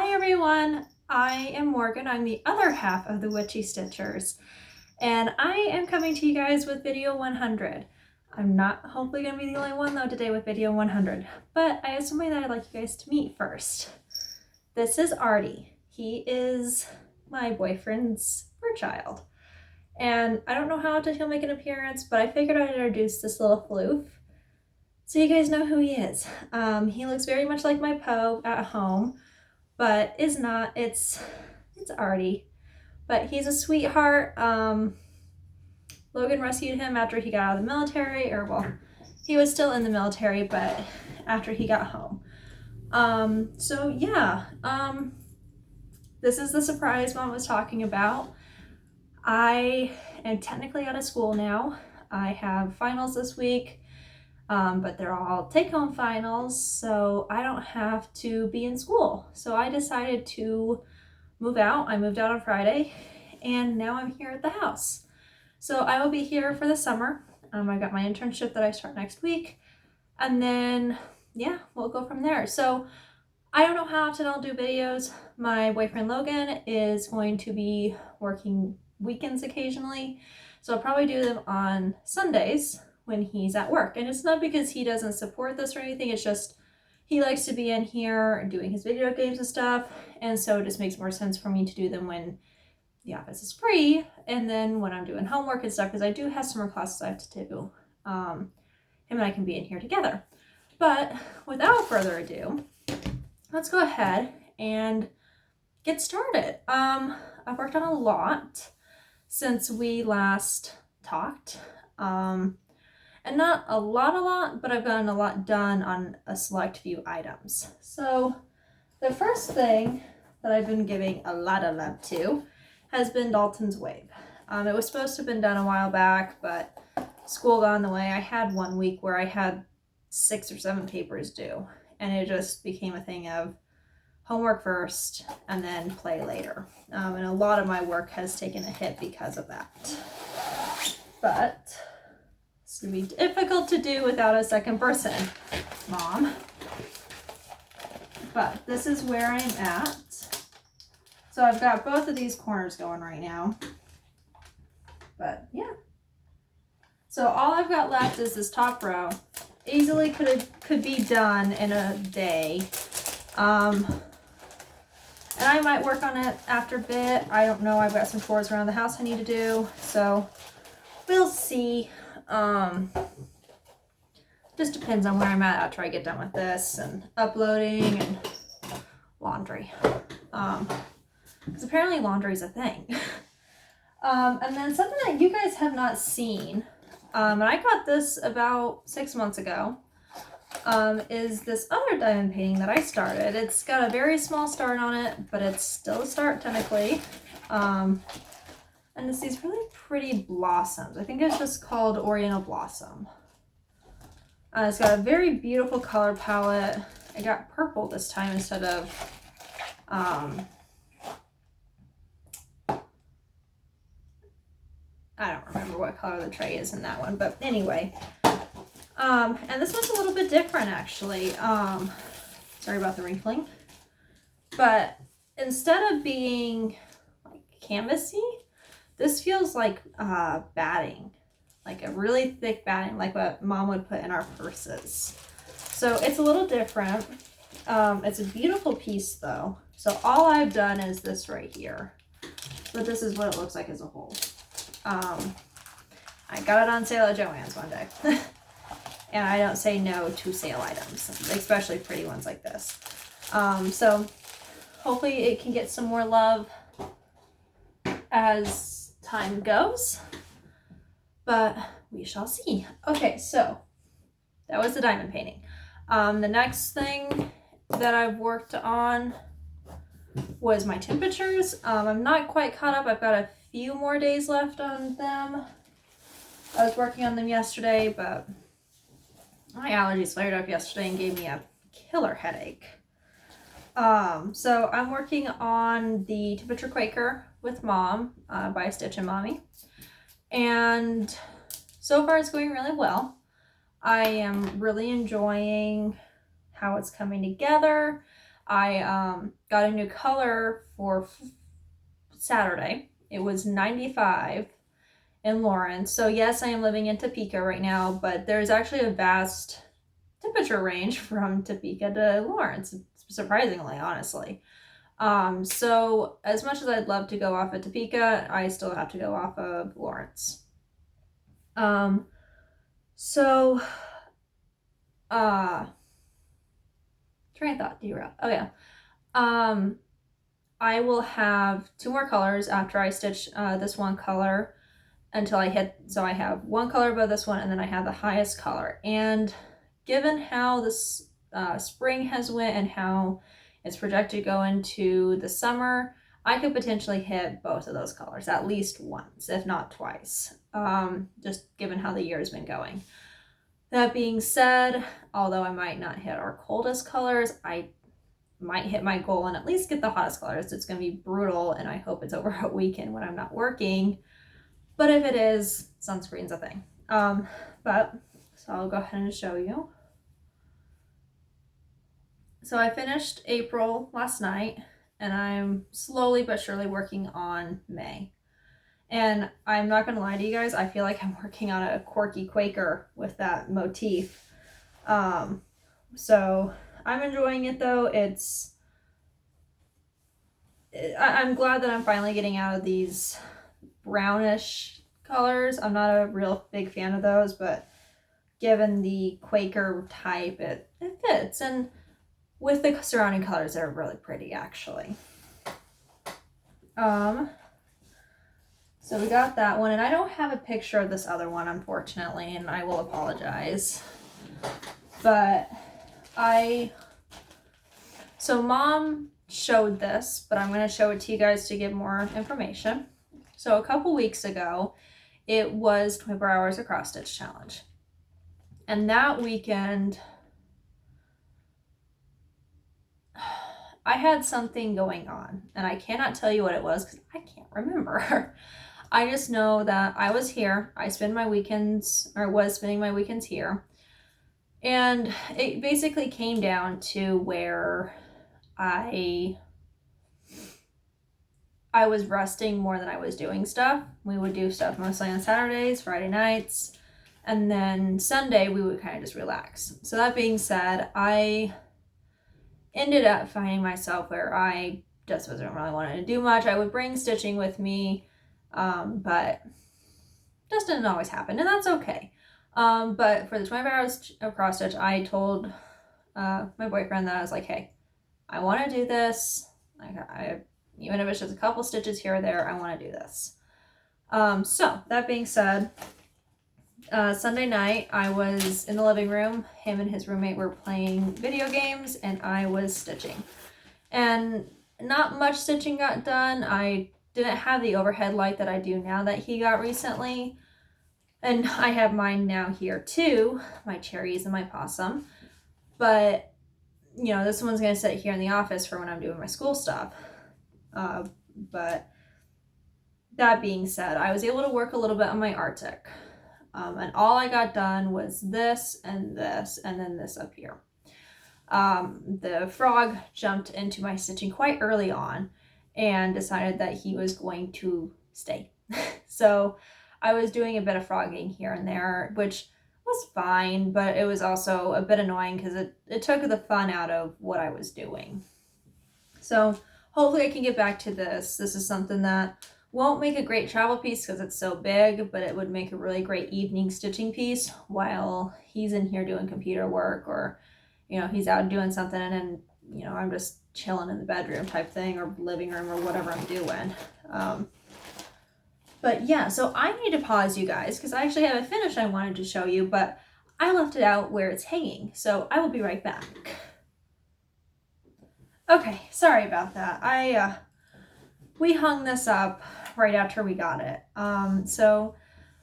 Hi everyone, I am Morgan. I'm the other half of the Witchy Stitchers, and I am coming to you guys with video 100. I'm not hopefully going to be the only one though today with video 100, but I have somebody that I'd like you guys to meet first. This is Artie. He is my boyfriend's bird child, and I don't know how he'll make an appearance, but I figured I'd introduce this little floof so you guys know who he is. He looks very much like my Poe at home, but is not. It's Artie, but he's a sweetheart. Logan rescued him after he got out of the military, or well, he was still in the military, but after he got home. So yeah, this is the surprise Mom was talking about. I am technically out of school now. I have finals this week. But they're all take-home finals, so I don't have to be in school. So I decided to move out. I moved out on Friday, and now I'm here at the house. So I will be here for the summer. I got my internship that I start next week, and then, yeah, we'll go from there. So I don't know how often I'll do videos. My boyfriend Logan is going to be working weekends occasionally, so I'll probably do them on Sundays when he's at work. And it's not because he doesn't support this or anything, it's just he likes to be in here doing his video games and stuff, and so it just makes more sense for me to do them when the office is free and then when I'm doing homework and stuff, because I do have summer classes I have to do. Him and I can be in here together. But without further ado, let's go ahead and get started. I've worked on a lot since we last talked. And not a lot, but I've gotten a lot done on a select few items. So the first thing that I've been giving a lot of love to has been Dalton's Wave. It was supposed to have been done a while back, but school got in the way. I had 1 week where I had 6 or 7 papers due, and it just became a thing of homework first and then play later. And a lot of my work has taken a hit because of that. But it's going to be difficult to do without a second person, Mom. But this is where I'm at. So I've got both of these corners going right now. But yeah. So all I've got left is this top row. Easily could be done in a day. And I might work on it after a bit. I don't know. I've got some chores around the house I need to do. So we'll see. Just depends on where I'm at after I get done with this and uploading and laundry. Because apparently laundry is a thing. And then something that you guys have not seen, and I got this about 6 months ago, is this other diamond painting that I started. It's got a very small start on it, but it's still a start technically. And it's these really pretty blossoms. I think it's just called Oriental Blossom. It's got a very beautiful color palette. I got purple this time instead of I don't remember what color the tray is in that one, but anyway. And this one's a little bit different actually. Sorry about the wrinkling. But instead of being like canvasy, this feels like batting, like a really thick batting, like what Mom would put in our purses. So it's a little different. It's a beautiful piece though. So all I've done is this right here. But this is what it looks like as a whole. I got it on sale at Joann's one day. And I don't say no to sale items, especially pretty ones like this. So hopefully it can get some more love as time goes, but we shall see. Okay, so that was the diamond painting. The next thing that I've worked on was my temperatures. I'm not quite caught up. I've got a few more days left on them. I was working on them yesterday, but my allergies flared up yesterday and gave me a killer headache. So I'm working on the Temperature Quaker with Mom by Stitch and Mommy, and so far it's going really well. I am really enjoying how it's coming together. I got a new color for Saturday. It was 95 in Lawrence. So yes, I am living in Topeka right now, but there's actually a vast temperature range from Topeka to Lawrence, surprisingly, honestly. So as much as I'd love to go off of Topeka, I still have to go off of Lawrence. So train of thought derailed. Oh yeah. I will have 2 more colors after I stitch this one color until I hit, so I have one color above this one and then I have the highest color. And given how this spring has went and how it's projected to go into the summer, I could potentially hit both of those colors at least once, if not twice, just given how the year has been going. That being said, although I might not hit our coldest colors, I might hit my goal and at least get the hottest colors. It's going to be brutal, and I hope it's over a weekend when I'm not working. But if it is, sunscreen's a thing. So I'll go ahead and show you. So I finished April last night, and I'm slowly but surely working on May. And I'm not going to lie to you guys, I feel like I'm working on a quirky Quaker with that motif. So I'm enjoying it though. I'm glad that I'm finally getting out of these brownish colors. I'm not a real big fan of those, but given the Quaker type, it fits. And with the surrounding colors, they're really pretty actually. So we got that one, and I don't have a picture of this other one, unfortunately, and I will apologize. But so Mom showed this, but I'm going to show it to you guys to give more information. So a couple weeks ago, it was 24 hours of cross stitch challenge. And that weekend, I had something going on, and I cannot tell you what it was because I can't remember. I just know that I was here. I spend my weekends, or was spending my weekends here. And it basically came down to where I was resting more than I was doing stuff. We would do stuff mostly on Saturdays, Friday nights, and then Sunday we would kind of just relax. So that being said, I ended up finding myself where I just wasn't really wanting to do much. I would bring stitching with me, but just didn't always happen, and that's okay. But for the 24 hours of cross stitch, I told my boyfriend that I was like, hey, I want to do this. Like, even if it's just a couple stitches here or there, I want to do this. So that being said, Sunday night I was in the living room. Him and his roommate were playing video games, and I was stitching. And not much stitching got done. I didn't have the overhead light that I do now that he got recently. And I have mine now here too, my cherries and my possum. But, you know, this one's going to sit here in the office for when I'm doing my school stuff. But that being said, I was able to work a little bit on my Arctic. And all I got done was this, and then this up here. The frog jumped into my stitching quite early on and decided that he was going to stay. So I was doing a bit of frogging here and there, which was fine, but it was also a bit annoying because it took the fun out of what I was doing. So hopefully I can get back to this. This is something that won't make a great travel piece because it's so big, but it would make a really great evening stitching piece while he's in here doing computer work, or, you know, he's out doing something and then, you know, I'm just chilling in the bedroom type thing, or living room, or whatever I'm doing. But yeah, so I need to pause you guys because I actually have a finish I wanted to show you, but I left it out where it's hanging. So I will be right back. Okay, sorry about that. We hung this up right after we got it. So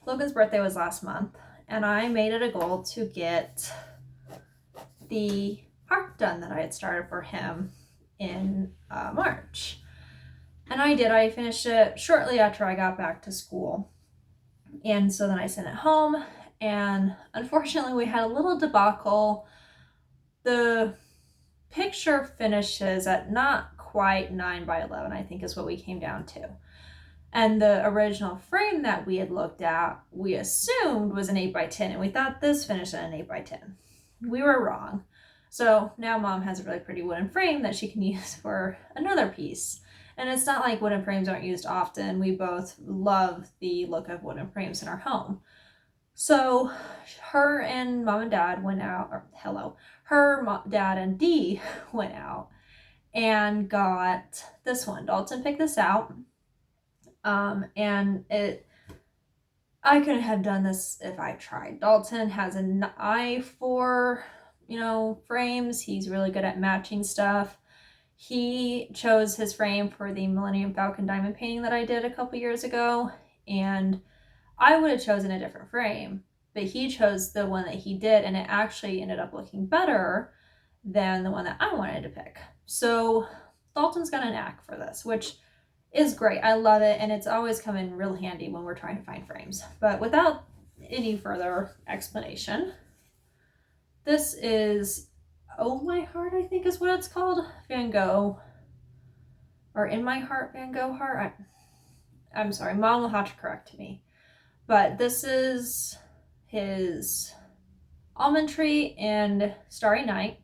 Logan's birthday was last month, and I made it a goal to get the art done that I had started for him in March. And I did. I finished it shortly after I got back to school. And so then I sent it home, and unfortunately we had a little debacle. The picture finishes at not quite 9 by 11, I think is what we came down to. And the original frame that we had looked at, we assumed was an 8 by 10, and we thought this finished at an 8 by 10. We were wrong. So now Mom has a really pretty wooden frame that she can use for another piece. And it's not like wooden frames aren't used often. We both love the look of wooden frames in our home. So her and Mom and Dad went out, Dad and Dee went out and got this one. Dalton picked this out. And I couldn't have done this if I tried. Dalton has an eye for, frames. He's really good at matching stuff. He chose his frame for the Millennium Falcon diamond painting that I did a couple years ago, and I would have chosen a different frame, but he chose the one that he did, and it actually ended up looking better than the one that I wanted to pick. So Dalton's got a knack for this, which is great. I love it, and it's always come in real handy when we're trying to find frames. But without any further explanation, this is Oh My Heart, I think is what it's called, Van Gogh, or In My Heart, Van Gogh Heart. I'm sorry, Mom will have to correct me. But this is his Almond Tree and Starry Night.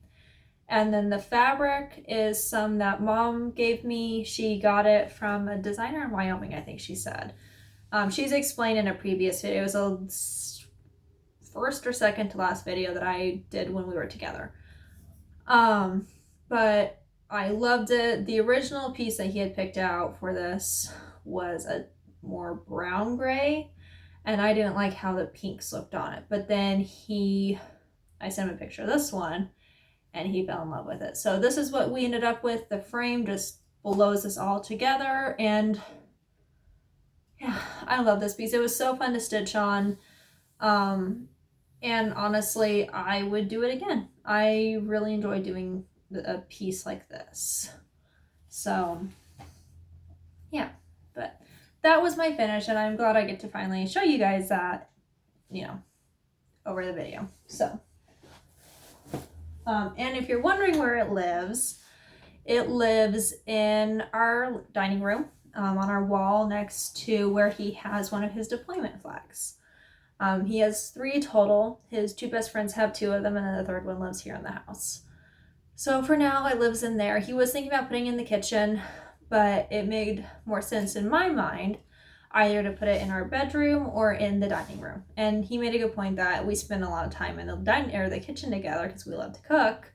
And then the fabric is some that Mom gave me. She got it from a designer in Wyoming, I think she said. She's explained in a previous video. It was a first or second to last video that I did when we were together. But I loved it. The original piece that he had picked out for this was a more brown gray, and I didn't like how the pinks looked on it. But then I sent him a picture of this one, and he fell in love with it. So this is what we ended up with. The frame just blows this all together, and yeah, I love this piece. It was so fun to stitch on, and honestly, I would do it again. I really enjoy doing a piece like this. So yeah, but that was my finish, and I'm glad I get to finally show you guys that, over the video. So and if you're wondering where it lives in our dining room, on our wall next to where he has one of his deployment flags. He has 3 total. His 2 best friends have 2 of them, and then the 3rd one lives here in the house. So for now, it lives in there. He was thinking about putting it in the kitchen, but it made more sense in my mind either to put it in our bedroom or in the dining room. And he made a good point that we spend a lot of time in the kitchen together because we love to cook.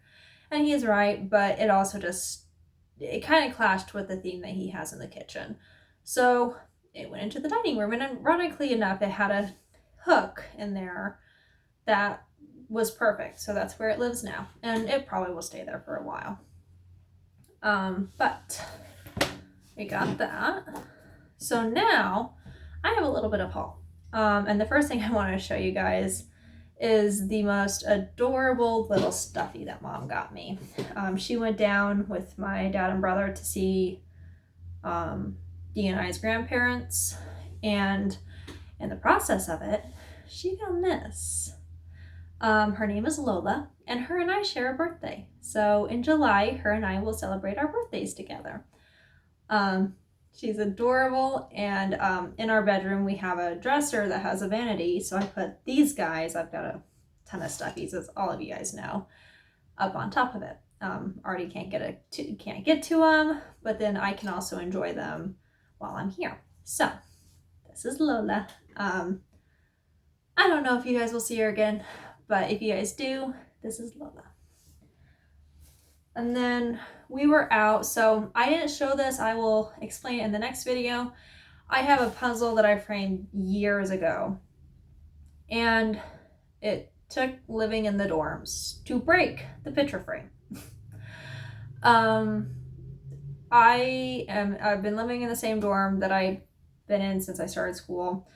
And he's right, but it also it kind of clashed with the theme that he has in the kitchen. So it went into the dining room, and ironically enough, it had a hook in there that was perfect. So that's where it lives now, and it probably will stay there for a while. But we got that. So now I have a little bit of haul. And the first thing I want to show you guys is the most adorable little stuffy that Mom got me. She went down with my dad and brother to see Dee and I's grandparents, and in the process of it, she found this. Her name is Lola, and her and I share a birthday. So in July, her and I will celebrate our birthdays together. She's adorable, and in our bedroom we have a dresser that has a vanity, so I put these guys, I've got a ton of stuffies, as all of you guys know, up on top of it. Already can't get to them, but then I can also enjoy them while I'm here. So this is Lola. I don't know if you guys will see her again, but if you guys do, this is Lola. And then we were out, so I didn't show this. I will explain it in the next video. I have a puzzle that I framed years ago, and it took living in the dorms to break the picture frame. I've been living in the same dorm that I've been in since I started school,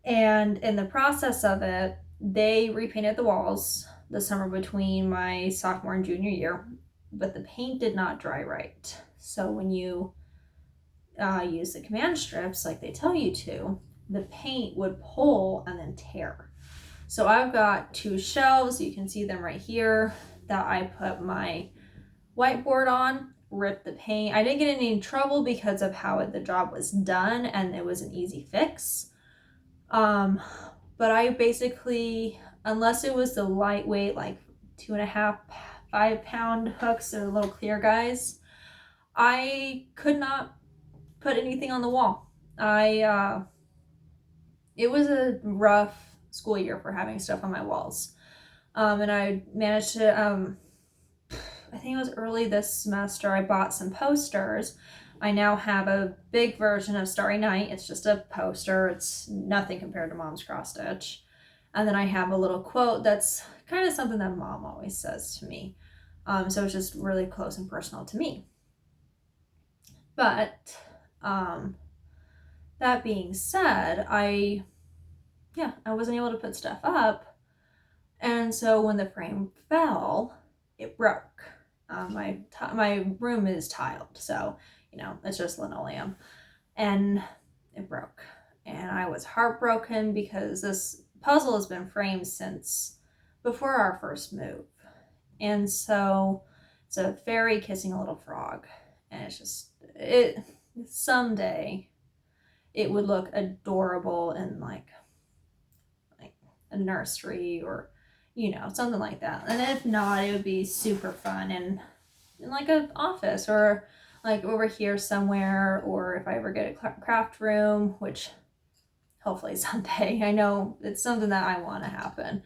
and in the process of it, they repainted the walls the summer between my sophomore and junior year, but the paint did not dry right. So when you use the command strips like they tell you to, the paint would pull and then tear. So I've got 2 shelves, you can see them right here, that I put my whiteboard on, ripped the paint. I didn't get in any trouble because of how the job was done, and it was an easy fix. But I basically, unless it was the lightweight, like 2.5, 5 pound hooks or little clear guys, I could not put anything on the wall. It was a rough school year for having stuff on my walls. And I managed to, I think it was early this semester, I bought some posters. I now have a big version of Starry Night. It's just a poster. It's nothing compared to Mom's cross stitch. And then I have a little quote that's kind of something that Mom always says to me. So it's just really close and personal to me. But that being said, I wasn't able to put stuff up. And so when the frame fell, it broke. My room is tiled, so it's just linoleum, and it broke. And I was heartbroken because this puzzle has been framed since before our first move. And so it's a fairy kissing a little frog, and it's just someday it would look adorable in like a nursery or something like that. And if not, it would be super fun in like an office or like over here somewhere, or if I ever get a craft room, which hopefully someday. I know it's something that I want to happen,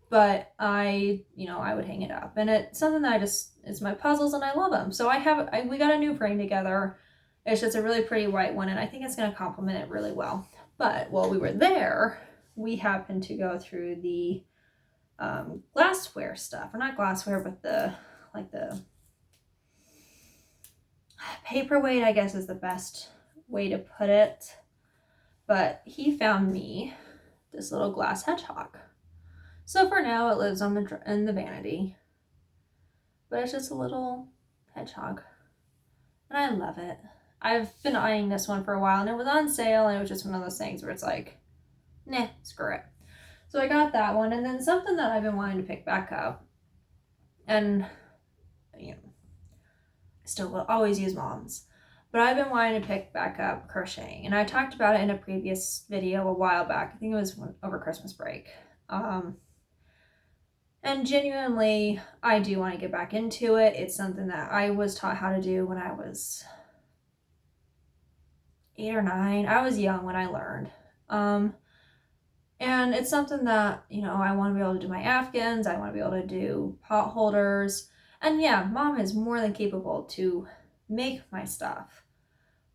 but I would hang it up, and it's something that it's my puzzles and I love them. So we got a new frame together. It's just a really pretty white one, and I think it's going to complement it really well. But while we were there, we happened to go through the glassware stuff, or not glassware, but the paperweight, I guess is the best way to put it. But he found me this little glass hedgehog. So for now, it lives in the vanity, but it's just a little hedgehog, and I love it. I've been eyeing this one for a while, and it was on sale, and it was just one of those things where it's like, nah, screw it. So I got that one, and then something that I've been wanting to pick back up, and I still will always use Mom's, but I've been wanting to pick back up crocheting, and I talked about it in a previous video a while back. I think it was over Christmas break. And genuinely, I do want to get back into it. It's something that I was taught how to do when I was 8 or 9. I was young when I learned. And it's something that, I want to be able to do my Afghans. I want to be able to do pot holders. And yeah, Mom is more than capable to make my stuff.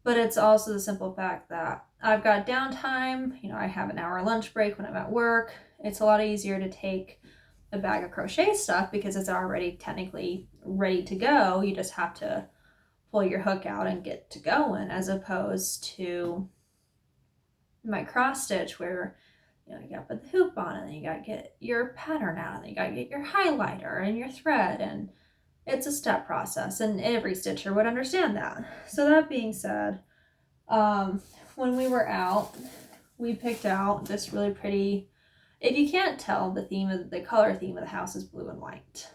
But it's also the simple fact that I've got downtime. I have an hour lunch break when I'm at work. It's a lot easier to take a bag of crochet stuff because it's already technically ready to go. You just have to pull your hook out and get to going, as opposed to my cross stitch where you gotta put the hoop on, and then you gotta get your pattern out, and then you gotta get your highlighter and your thread, and it's a step process, and every stitcher would understand that. So that being said, when we were out, we picked out this really pretty, if you can't tell, the color theme of the house is blue and white.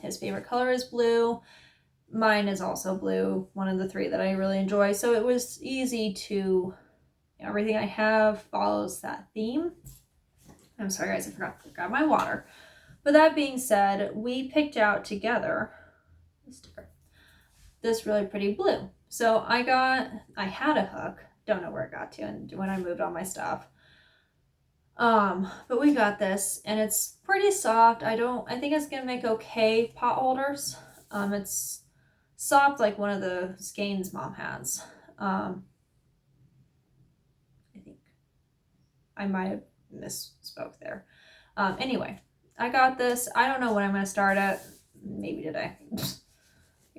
His favorite color is blue. Mine is also blue, one of the three that I really enjoy. So it was easy to, everything I have follows that theme. I'm sorry guys, I forgot to grab my water. But that being said, we picked out together this really pretty blue. So I had a hook, don't know where it got to and when I moved all my stuff. But we got this, and it's pretty soft. I think it's gonna make okay pot holders. It's soft like one of the skeins Mom has. I think I might have misspoke there. Anyway, I got this. I don't know what I'm gonna start at. Maybe today.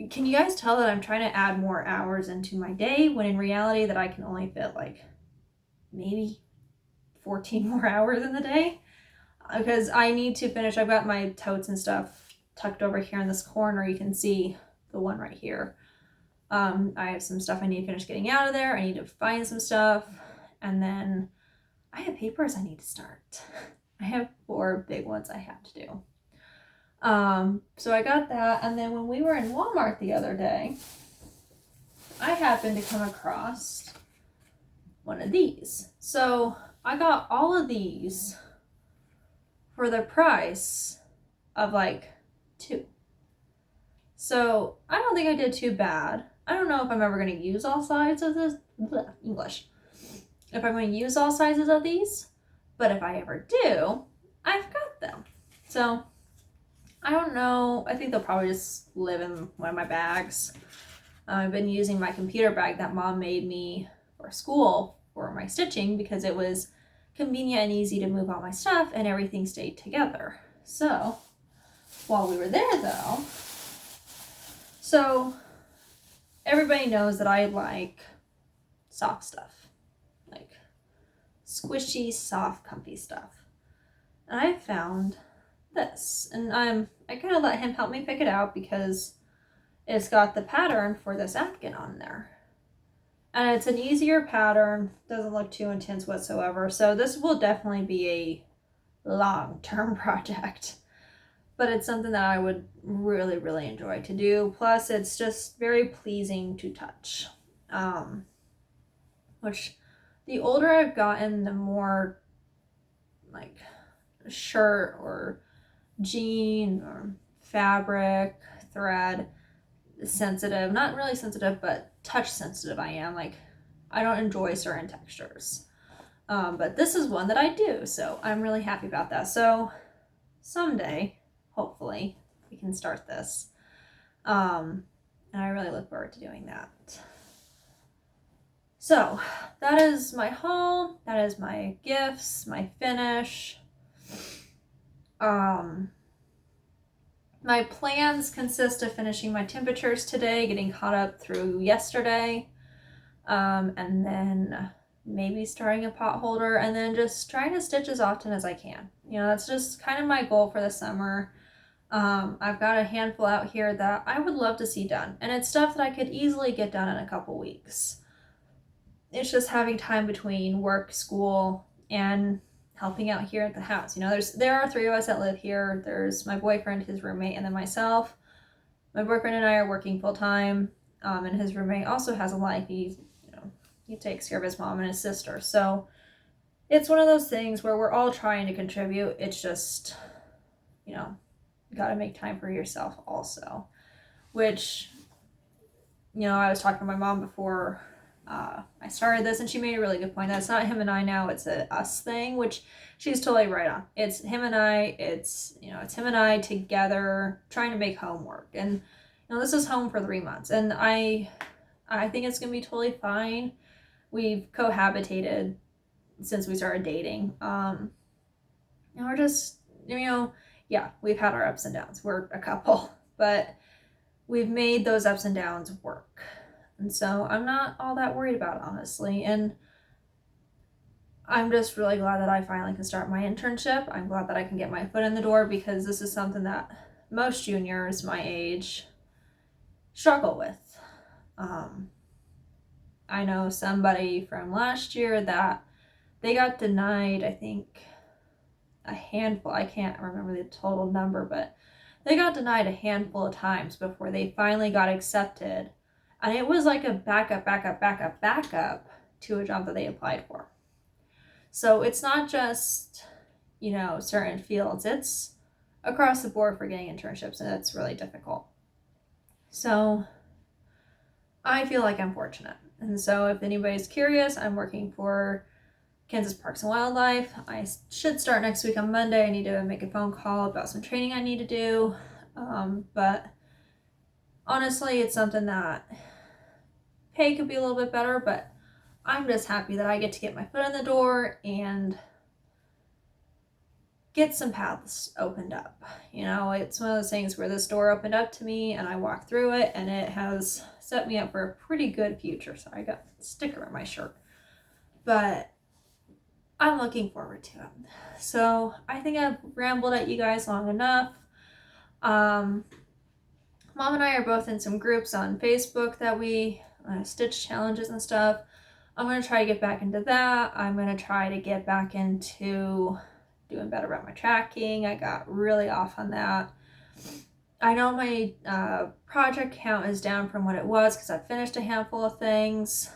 Can you guys tell that I'm trying to add more hours into my day, when in reality that I can only fit like maybe 14 more hours in the day? Because I need to finish. I've got my totes and stuff tucked over here in this corner. You can see the one right here. I have some stuff I need to finish getting out of there. I need to find some stuff, and then I have papers I need to start. I have 4 big ones I have to do. So I got that, and then when we were in Walmart the other day, I happened to come across one of these. So I got all of these for the price of like 2. So I don't think I did too bad. I don't know if I'm ever going to use all sizes of this, English. If I'm going to use all sizes of these, but if I ever do, I've got them. So I don't know. I think they'll probably just live in one of my bags. I've been using my computer bag that Mom made me for school for my stitching because it was convenient and easy to move all my stuff and everything stayed together. So while we were there though, so everybody knows that I like soft stuff, like squishy, soft, comfy stuff. And I found this, and I kind of let him help me pick it out because it's got the pattern for this afghan on there. And it's an easier pattern, doesn't look too intense whatsoever. So this will definitely be a long-term project. But it's something that I would really, really enjoy to do. Plus, it's just very pleasing to touch. Which, the older I've gotten, the more, like, shirt or jean or fabric, thread, sensitive, not really sensitive, but touch sensitive I am. Like, I don't enjoy certain textures. But this is one that I do, so I'm really happy about that. So, someday, hopefully, we can start this. And I really look forward to doing that. So, that is my haul. That is my gifts, my finish. My plans consist of finishing my temperatures today, getting caught up through yesterday, and then maybe starting a pot holder, and then just trying to stitch as often as I can. You know, that's just kind of my goal for the summer. I've got a handful out here that I would love to see done, and it's stuff that I could easily get done in a couple weeks. It's just having time between work, school, and helping out here at the house. You know, there are 3 of us that live here. There's my boyfriend, his roommate, and then myself. My boyfriend and I are working full time, and his roommate also has a life. He takes care of his mom and his sister. So it's one of those things where we're all trying to contribute. It's just, you got to make time for yourself also. Which, I was talking to my mom before I started this, and she made a really good point that it's not him and I now, it's a us thing, which she's totally right on. It's him and I, it's him and I together trying to make home work. And this is home for 3 months, and I think it's gonna be totally fine. We've cohabitated since we started dating. And we're just, yeah, we've had our ups and downs. We're a couple, but we've made those ups and downs work. And so I'm not all that worried about it, honestly. And I'm just really glad that I finally can start my internship. I'm glad that I can get my foot in the door, because this is something that most juniors my age struggle with. I know somebody from last year that they got denied, I think, a handful. I can't remember the total number, but they got denied a handful of times before they finally got accepted. And it was like a backup to a job that they applied for. So it's not just, certain fields. It's across the board for getting internships, and it's really difficult. So I feel like I'm fortunate. And so if anybody's curious, I'm working for Kansas Parks and Wildlife. I should start next week on Monday. I need to make a phone call about some training I need to do. But honestly, it's something that pay could be a little bit better, but I'm just happy that I get to get my foot in the door and get some paths opened up. It's one of those things where this door opened up to me and I walked through it, and it has set me up for a pretty good future. So I got a sticker on my shirt, but I'm looking forward to it. So I think I've rambled at you guys long enough. Mom and I are both in some groups on Facebook that we stitch challenges and stuff. I'm going to try to get back into that. I'm going to try to get back into doing better about my tracking. I got really off on that. I know my project count is down from what it was because I finished a handful of things.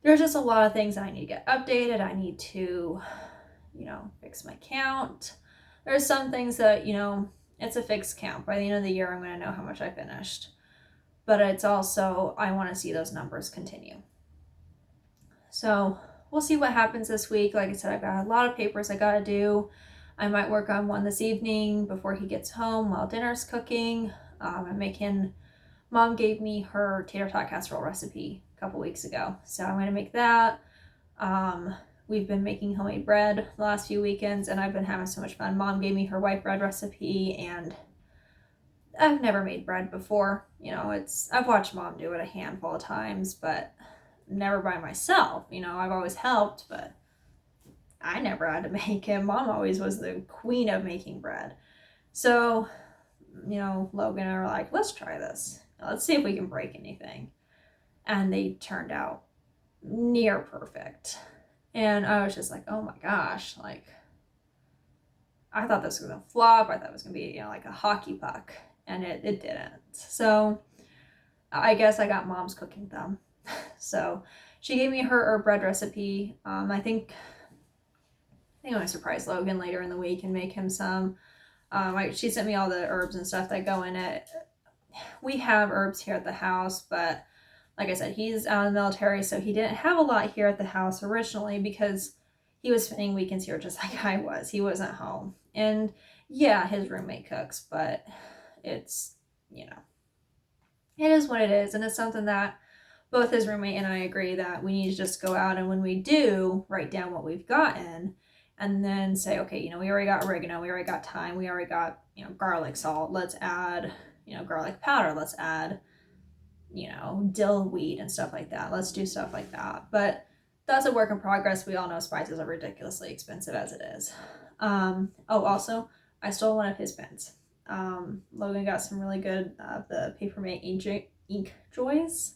There's just a lot of things that I need to get updated. I need to, fix my count. There's some things that, it's a fixed count. By the end of the year, I'm going to know how much I finished. But it's also, I want to see those numbers continue. So we'll see what happens this week. Like I said, I've got a lot of papers I got to do. I might work on one this evening before he gets home while dinner's cooking. Mom gave me her tater tot casserole recipe a couple weeks ago. So I'm going to make that. We've been making homemade bread the last few weekends and I've been having so much fun. Mom gave me her white bread recipe and I've never made bread before. I've watched Mom do it a handful of times, but never by myself. I've always helped, but I never had to make it. Mom always was the queen of making bread. So, Logan and I were like, let's try this. Let's see if we can break anything. And they turned out near perfect. And I was just like, oh my gosh, like, I thought this was going to flop. I thought it was going to be, like a hockey puck. And it didn't. So I guess I got Mom's cooking thumb. So she gave me her bread recipe. I think I'm going to surprise Logan later in the week and make him some. She sent me all the herbs and stuff that go in it. We have herbs here at the house, but like I said, he's out in the military, so he didn't have a lot here at the house originally because he was spending weekends here just like I was. He wasn't home. And yeah, his roommate cooks, but it's, it is what it is. And it's something that both his roommate and I agree that we need to just go out and when we do, write down what we've gotten and then say, okay, we already got oregano, we already got thyme, we already got, garlic salt. Let's add, garlic powder. Let's add, dill weed and stuff like that. Let's do stuff like that. But that's a work in progress. We all know spices are ridiculously expensive as it is. Also, I stole one of his pens. Logan got some really good, the Papermate ink joys.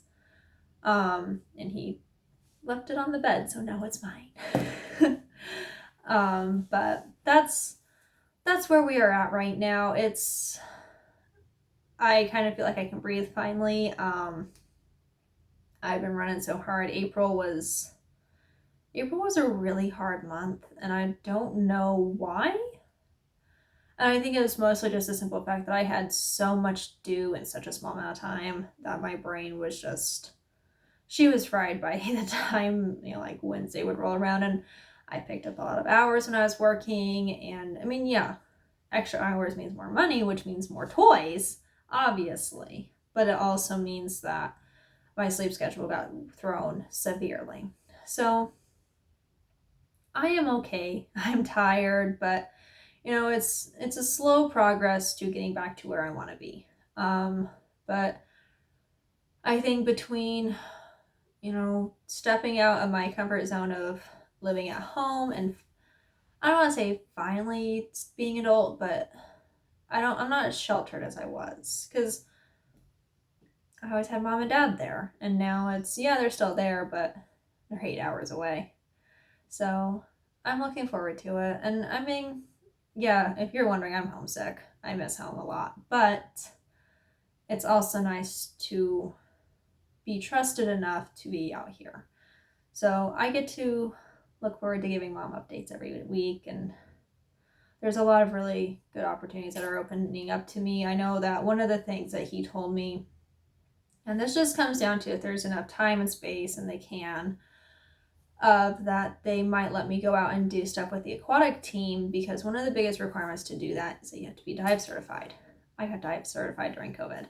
And he left it on the bed, so now it's mine. But that's where we are at right now. I kind of feel like I can breathe finally. I've been running so hard. April was a really hard month, and I don't know why. And I think it was mostly just the simple fact that I had so much due in such a small amount of time that my brain was just, she was fried by the time, like Wednesday would roll around, and I picked up a lot of hours when I was working, and I mean, yeah, extra hours means more money, which means more toys, obviously, but it also means that my sleep schedule got thrown severely. So I am okay. I'm tired, but it's a slow progress to getting back to where I want to be. But I think between, stepping out of my comfort zone of living at home and I don't want to say finally being an adult, but I'm not as sheltered as I was because I always had mom and dad there, and now it's, they're still there, but they're 8 hours away. So I'm looking forward to it. And I mean, yeah, if you're wondering, I'm homesick. I miss home a lot, but it's also nice to be trusted enough to be out here. So I get to look forward to giving mom updates every week, and there's a lot of really good opportunities that are opening up to me. I know that one of the things that he told me, and this just comes down to if there's enough time and space and they can, that they might let me go out and do stuff with the aquatic team, because one of the biggest requirements to do that is that you have to be dive certified. I got dive certified during COVID.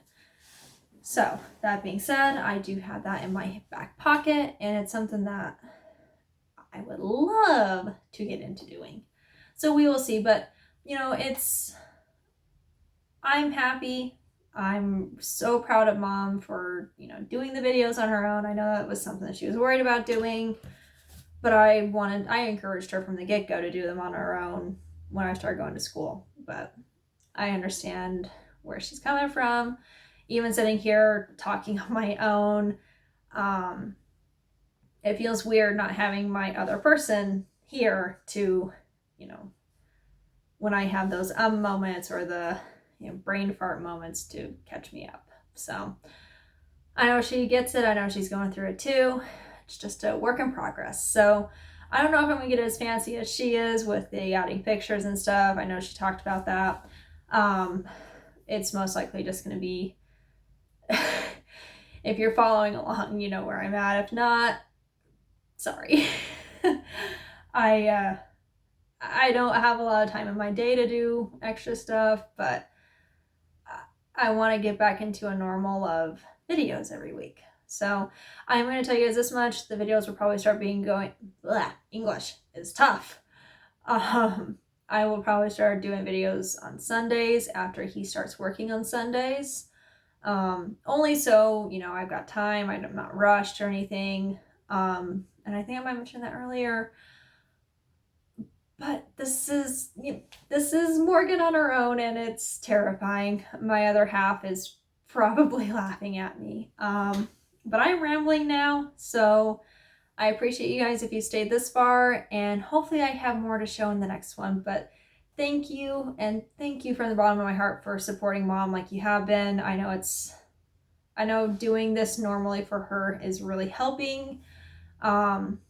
So that being said, I do have that in my back pocket, and it's something that I would love to get into doing. So we will see, but I'm happy. I'm so proud of mom for, doing the videos on her own. I know that was something that she was worried about doing, but I encouraged her from the get-go to do them on her own when I started going to school. But I understand where she's coming from. Even sitting here talking on my own, it feels weird not having my other person here to, when I have those moments or the brain fart moments to catch me up. So I know she gets it. I know she's going through it too. It's just a work in progress. So I don't know if I'm gonna get as fancy as she is with the adding pictures and stuff. I know she talked about that. It's most likely just gonna be, if you're following along, you know where I'm at. If not, sorry. I don't have a lot of time in my day to do extra stuff, but I want to get back into a normal of videos every week. So I'm going to tell you guys this much. The videos will probably start English is tough. I will probably start doing videos on Sundays after he starts working on Sundays. Only so, I've got time. I'm not rushed or anything. And I think I might mention that earlier. But this is Morgan on her own, and it's terrifying. My other half is probably laughing at me. But I'm rambling now, so I appreciate you guys if you stayed this far, and hopefully I have more to show in the next one. But thank you, and thank you from the bottom of my heart for supporting Mom like you have been. I know doing this normally for her is really helping. And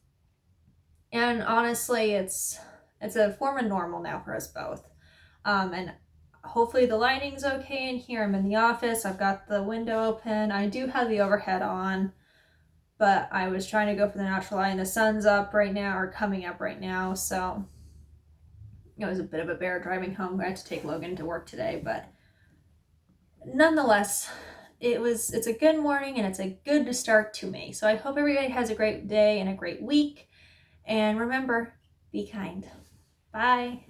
honestly, it's a form of normal now for us both. And hopefully the lighting's okay in here. I'm in the office. I've got the window open. I do have the overhead on, but I was trying to go for the natural light, and the sun's up right now, or coming up right now. So it was a bit of a bear driving home. I had to take Logan to work today, but nonetheless, it's a good morning, and it's a good start to May. So I hope everybody has a great day and a great week. And remember, be kind. Bye.